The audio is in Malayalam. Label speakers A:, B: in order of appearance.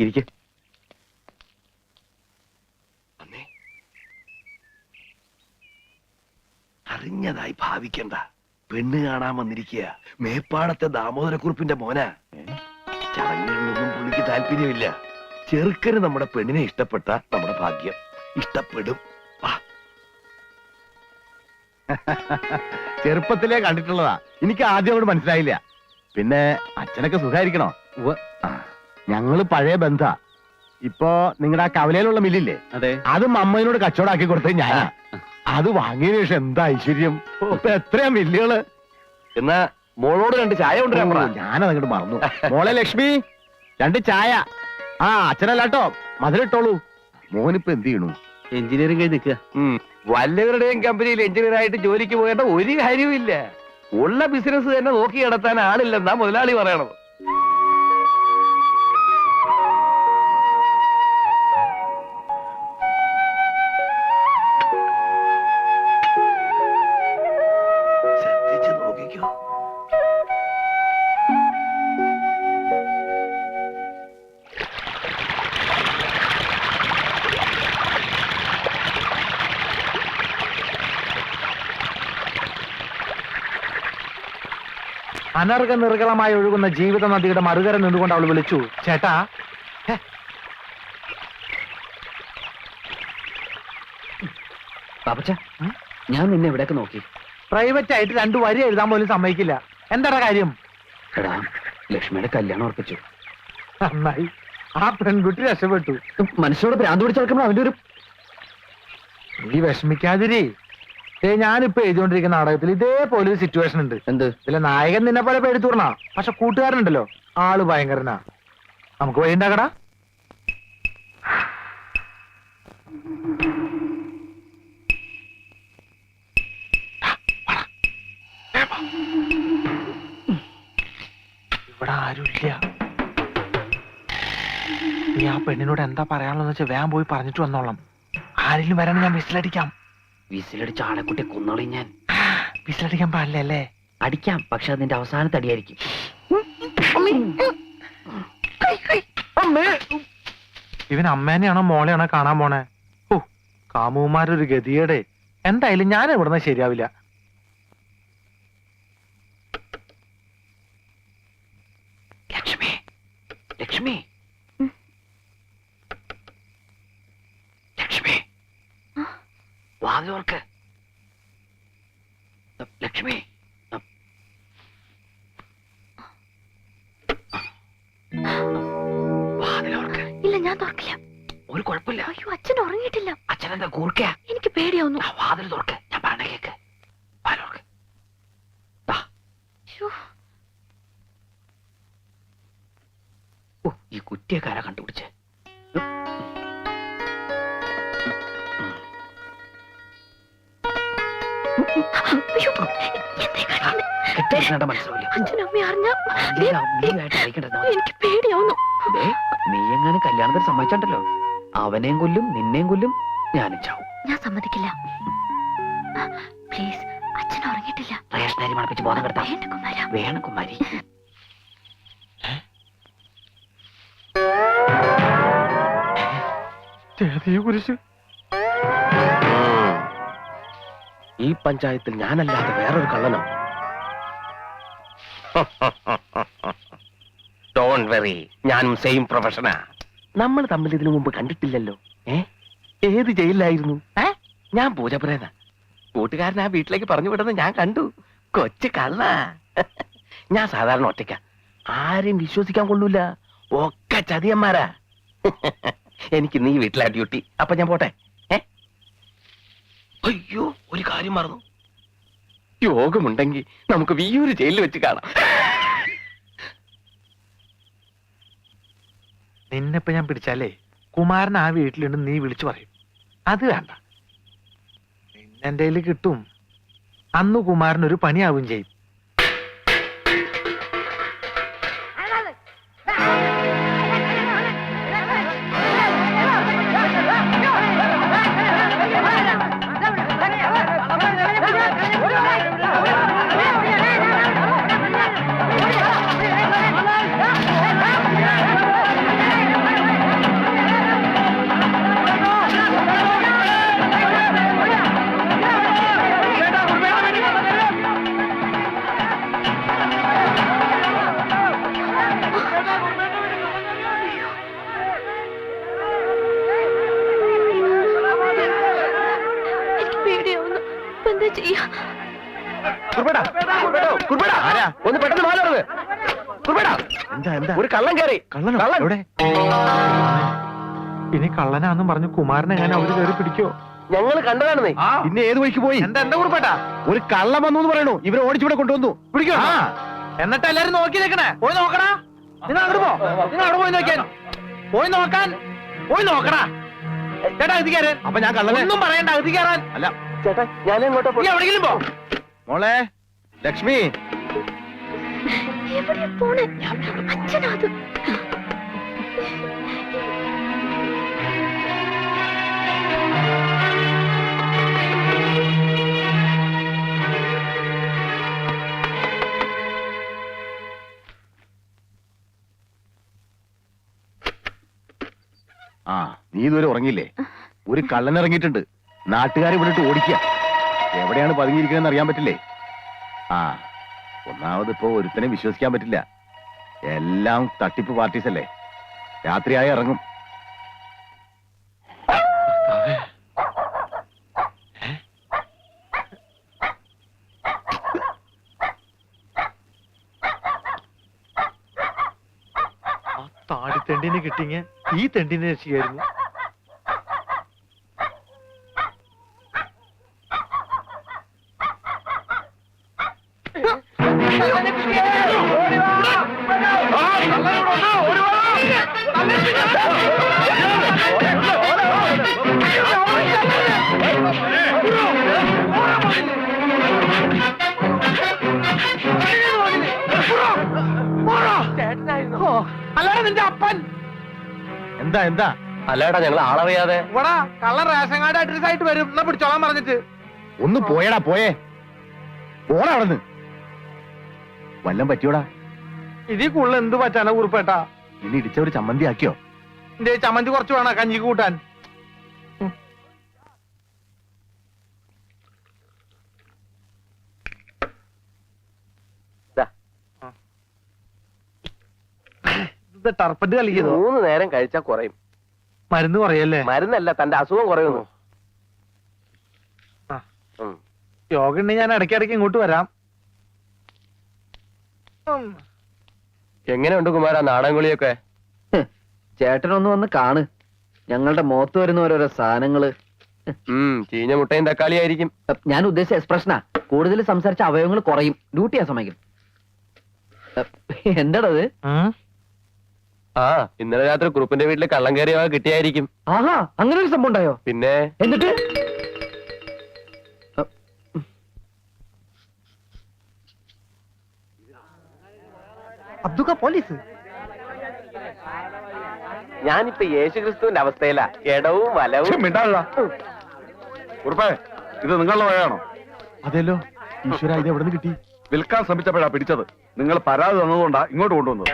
A: ഇരിക്ക. അറിഞ്ഞതായി ഭാവിക്കണ്ട. പെണ്ണ് കാണാൻ വന്നിരിക്കുക മേപ്പാടത്തെ ദാമോദരക്കുറിപ്പിന്റെ മോനാ. ചടങ്ങുകളിലൊന്നും പുള്ളിക്ക് താല്പര്യമില്ല. ചെറുക്കന് നമ്മുടെ പെണ്ണിനെ ഇഷ്ടപ്പെട്ട നമ്മുടെ ഭാഗ്യം. ഇഷ്ടപ്പെടും.
B: ചെറുപ്പത്തിലേ കണ്ടിട്ടുള്ളതാ. എനിക്ക് ആദ്യം അവിടെ മനസ്സിലായില്ല. പിന്നെ അച്ഛനൊക്കെ സുഖായിരിക്കണോ? ഞങ്ങള് പഴയ ബന്ധ. ഇപ്പൊ നിങ്ങളുടെ ആ കവലയിലുള്ള മില്ലില്ലേ,
A: അതെ,
B: അതും അമ്മയോട് കച്ചവടാക്കി കൊടുത്തത് ഞാനാ. അത് വാങ്ങിയ ശേഷം എന്താ ഐശ്വര്യം. ഇപ്പൊ എത്രയാ മില്ലുകള്.
A: എന്നാ മോളോട് 2 ചായ കൊണ്ടുവരാൻ പറ.
B: ഞാനതങ്ങോട്ട് മറന്നു. മോളെ ലക്ഷ്മി, 2 ചായ. അച്ഛനല്ലാട്ടോ, മധുരിട്ടോളൂ. മോനിപ്പോ എന്ത് ചെയ്യണു?
A: എഞ്ചിനീയറിംഗ് കഴിഞ്ഞ് നിൽക്കുക. വല്ലവരുടെയും കമ്പനിയിൽ എഞ്ചിനീയർ ആയിട്ട് ജോലിക്ക് പോകേണ്ട ഒരു കാര്യവുമില്ല. ഉള്ള ബിസിനസ് തന്നെ നോക്കി നടത്താൻ ആളില്ലെന്നാ മുതലാളി പറയണത്. ശ്രദ്ധിച്ച് നോക്കിക്കോ.
B: അനർഘ നിർഗളമായി ഒഴുകുന്ന ജീവിത നദിയുടെ മറുകര നിന്നുകൊണ്ട് അവൾ വിളിച്ചു, ചേട്ടാ.
A: പാപ്പച്ച, ഞാൻ നിന്നെ എവിടെയൊക്കെ നോക്കി.
B: പ്രൈവറ്റ് ആയിട്ട് 2 വരി എഴുതാൻ പോലും സമ്മതിക്കില്ല. എന്താ കാര്യം?
A: എടാ, ലക്ഷ്മിയുടെ കല്യാണം ഉറപ്പിച്ചു.
B: നന്നായി. ആ പെൺകുട്ടി രക്ഷപ്പെട്ടു.
A: മനുഷ്യരോട് ഭ്രാന്ത് പിടിച്ചെടുക്കുമ്പോൾ അവന്റെ ഒരു
B: നീ വിഷമിക്കാതിരി. ഞാനിപ്പോ എഴുതിക്കൊണ്ടിരിക്കുന്ന നാടകത്തിൽ ഇതേപോലെ ഒരു സിറ്റുവേഷൻ ഉണ്ട്.
A: എന്ത്?
B: ഇതിലെ നായകൻ നിന്നെ പോലെ പേടിത്തൂർണ, പക്ഷെ കൂട്ടുകാരനുണ്ടല്ലോ, ആള് ഭയങ്കരനാ. നമുക്ക് വഴി ഉണ്ടാക്കടാ. ഇവിടെ ആരുമില്ല. നീ ആ പെണ്ണിനോട് എന്താ പറയാനുള്ളതെന്ന് വെച്ചാൽ വേഗം പോയി പറഞ്ഞിട്ട് വന്നോളാം. ആരെങ്കിലും വരാൻ ഞാൻ വിസിലടിക്കാം.
A: വിസിലടിച്ച ആളെക്കുട്ടി കൊന്നോളി ഞാൻ.
B: വിസിലടിക്കാൻ പാടില്ല അല്ലേ?
A: അടിക്കാം, പക്ഷെ അതിന്റെ അവസാനത്തെ അടിയായിരിക്കും.
B: ഇവൻ അമ്മേനെയാണോ മോളെയാണോ കാണാൻ പോണേ? ഓ, കാമുമാരൊരു ഗതിയേടെ. എന്തായാലും ഞാൻ ഇവിടുന്ന് ശരിയാവില്ല.
A: ലക്ഷ്മി, ലക്ഷ്മി, ലക്ഷ്മി, വാതിലോർക്ക്. ലക്ഷ്മി, വാതിലോർക്ക്.
C: ഇല്ല, ഞാൻ തുറക്കില്ല.
A: ഒരു കുഴപ്പമില്ല.
C: അയ്യോ, അച്ഛൻ ഉറങ്ങിയിട്ടില്ല.
A: അച്ഛനെന്താ കൂർക്ക?
C: എനിക്ക് പേടിയാവുന്നു.
A: വാതിൽ തുറക്ക്, ഞാൻ പറഞ്ഞ കേക്ക്. വാതിലോർക്ക്. ഓ, ഈ കുറ്റിയക്കാരാ കണ്ടുപിടിച്ച്.
C: എനിക്ക് പേടിയാവുന്നു.
A: നീ എങ്ങനെ കല്യാണത്തിന് സമ്മതിച്ചോ, അവനെയും കൊല്ലും നിന്നെയും കൊല്ലും, ഞാനും ചാവും.
C: ഞാൻ സമ്മതിക്കില്ല. പ്ലീസ്, അച്ഛൻ ഉറങ്ങിയിട്ടില്ല.
A: റേഷനരി മണപ്പിച്ച് ബോധം കെടുത്താ. വേണം കുമാരി. ഈ പഞ്ചായത്തിൽ ഞാനല്ലാതെ വേറൊരു കള്ളനോ? ഡോണ്ട് വെറി, ഞാനും സെയിം പ്രൊഫഷനാ. നമ്മൾ തമ്മിൽ ഇതിനു മുമ്പ് കണ്ടിട്ടില്ലല്ലോ. ഏത് ജയിലിലായിരുന്നു? ഞാൻ പൂജപ്പുരേന. കൂട്ടുകാരൻ ആ വീട്ടിലേക്ക് പറഞ്ഞു വിടുന്നത് ഞാൻ കണ്ടു. കൊച്ചു കള്ള. ഞാൻ സാധാരണ ഒറ്റയ്ക്ക. ആരെയും വിശ്വസിക്കാൻ കൊള്ളൂല. ഒക്കെ ചതിയന്മാരാ. എനിക്ക് നീ വീട്ടിലാ ഡ്യൂട്ടി. അപ്പൊ ഞാൻ പോട്ടെ. അയ്യോ, ഒരു കാര്യം മറന്നു. യോഗമുണ്ടെങ്കിൽ നമുക്ക് വിയ്യൂര് ജയിലിൽ വെച്ച് കാണാം.
B: നിന്നെപ്പോ ഞാൻ പിടിച്ചാലേ കുമാരൻ ആ വീട്ടിലുണ്ട് നീ വിളിച്ചു പറയും. അത് വേണ്ട, നിന്നെന്റെ കയ്യിൽ കിട്ടും. അന്ന് കുമാരൻ ഒരു പണിയാവും ചെയ്യും.
A: കുറുപ്പേടാ,
B: ആരാ?
A: ഒന്ന് പെട്ടെന്ന് മാറുന്നത് കുറുപ്പേടാ.
B: എന്താ എന്താ
A: ഒരു കള്ളൻ കയറി.
B: കള്ളനോ?
A: കള്ളൻ.
B: എവിടെ?
D: ഇനി കള്ളനാന്നും പറഞ്ഞു കുമാരനെ ഞാൻ അവര് കയറി പിടിക്കോ?
A: ഞങ്ങൾ കണ്ടതാണെന്നേ.
B: പിന്നെ ഏത് വഴിക്ക് പോയി?
D: എന്താ എന്താ കുറിപ്പേട്ടാ?
B: ഒരു കള്ളം വന്നു എന്ന് പറയണു. ഇവരെ ഓടിച്ചിവിടെ കൊണ്ടുവന്നു.
D: പിടിക്കോ?
B: ആ.
D: എന്നിട്ട് എല്ലാരും നോക്കി നിൽക്കണേ. പോയി നോക്കടാ. നിങ്ങൾ അങ്ങോട്ട് പോ. നിങ്ങൾ അവിടെ പോയി നോക്കിയാൽ പോയി നോക്കാൻ പോയി നോക്കടാ. ചേട്ടാ അകത്ത് കയറാൻ.
B: അപ്പൊ ഞാൻ കള്ളനെ
D: ഒന്നും പറയണ്ട, അകത്ത് കയറാൻ.
B: അല്ല.
A: ചേട്ടാ ഞാൻ എങ്ങോട്ടാ
D: നീ എവിടെയെങ്കിലും പോ.
B: മോളെ ലക്ഷ്മി,
C: എവിടെയാ പോണേ? അച്ഛനാ അത്.
B: ആ നീ ഇതുവരെ ഉറങ്ങിയില്ലേ? ഒരു കള്ളൻ ഇറങ്ങിയിട്ടുണ്ട്. നാട്ടുകാരെ വിട്ടിട്ട് ഓടിക്കുക. എവിടെയാണ് പതുങ്ങിയിരിക്കണെന്ന് അറിയാൻ പറ്റില്ലേ? ആ ഒന്നാമത് ഇപ്പോ ഒരുത്തനെ വിശ്വസിക്കാൻ പറ്റില്ല. എല്ലാം തട്ടിപ്പ് പാർട്ടീസ് അല്ലേ. രാത്രിയായി ഇറങ്ങും.
D: ആ താടിത്തെണ്ടിനെ കിട്ടിങ്ങ ഈ തെണ്ടിനെ രക്ഷിക്കായിരുന്നു. അല്ലാതെ നിന്റെ അപ്പൻ
B: എന്താ എന്താ?
A: അല്ലേടാ ഞങ്ങൾ ആളറിയാതെ.
D: ഇവിടെ കള്ളൻ റേഷൻ കാർഡ് അഡ്രസ് ആയിട്ട് വരും. എന്നാ പിടിച്ചോളാൻ പറഞ്ഞിട്ട്.
B: ഒന്ന് പോയടാ, പോയേ. പോടാ അവിടുന്ന്. വല്ലം പറ്റിയോടാ?
D: ഇതിൽ കൂടുതൽ എന്ത് പറ്റാനാ കുറിപ്പേട്ടാ?
B: ഇനി ഇടിച്ചവര് ചമ്മന്തി ആക്കിയോ?
D: എന്റെ ചമ്മന്തി കുറച്ച് വേണം കഞ്ഞിക്ക് കൂട്ടാൻ.
A: ദാ,
D: ഇത് ടർപ്പറ്റ് കളിക്കതോ?
A: 3 നേരം കഴിച്ചാ കുറയും.
D: മരുന്ന് കുറയല്ലേ?
A: മരുന്നല്ല, തന്റെ അസുഖം കുറയുന്നു.
D: ആ. യോഗ ഉണ്ടെങ്കിൽ ഞാൻ ഇടയ്ക്കിടയ്ക്ക് ഇങ്ങോട്ട് വരാം.
A: എങ്ങനെയുണ്ട് കുമാര നാടൻകുളിയൊക്കെ?
E: ചേട്ടനൊന്ന് വന്ന് കാണ്. ഞങ്ങളുടെ മുഖത്ത് വരുന്ന ഓരോരോ സാധനങ്ങള്.
A: ചീഞ്ഞ മുട്ടയും തക്കാളി ആയിരിക്കും.
E: ഞാൻ ഉദ്ദേശിച്ച എക്സ്പ്രഷനാ. കൂടുതൽ സംസാരിച്ച അവയവങ്ങൾ കുറയും. ഡ്യൂട്ടി ചെയ്യാൻ സമയം. എന്താടത്?
A: ആ ഇന്നലെ രാത്രി കുറുപ്പിന്റെ വീട്ടിൽ കള്ളം കയറിയ കിട്ടിയായിരിക്കും.
E: ആഹാ, അങ്ങനെ ഒരു സംഭവം ഉണ്ടായോ?
A: പിന്നെ
E: എന്നിട്ട്
D: അബ്ദുക്ക പോലീസ്.
A: ഞാനിപ്പോ യേശുക്രിസ്തുവിന്റെ അവസ്ഥയിലാ. ഇടവും വലവും.
F: ഇത് നിങ്ങളുടെ വകയാണോ?
B: അതെല്ലോ. ഈശ്വര, ഇത് എവിടെ നിന്ന് കിട്ടി?
F: വിൽക്കാൻ ശ്രമിച്ചപ്പോഴാ പിടിച്ചത്. നിങ്ങൾ പരാതി തന്നതുകൊണ്ടാ ഇങ്ങോട്ട് കൊണ്ടുവന്നത്.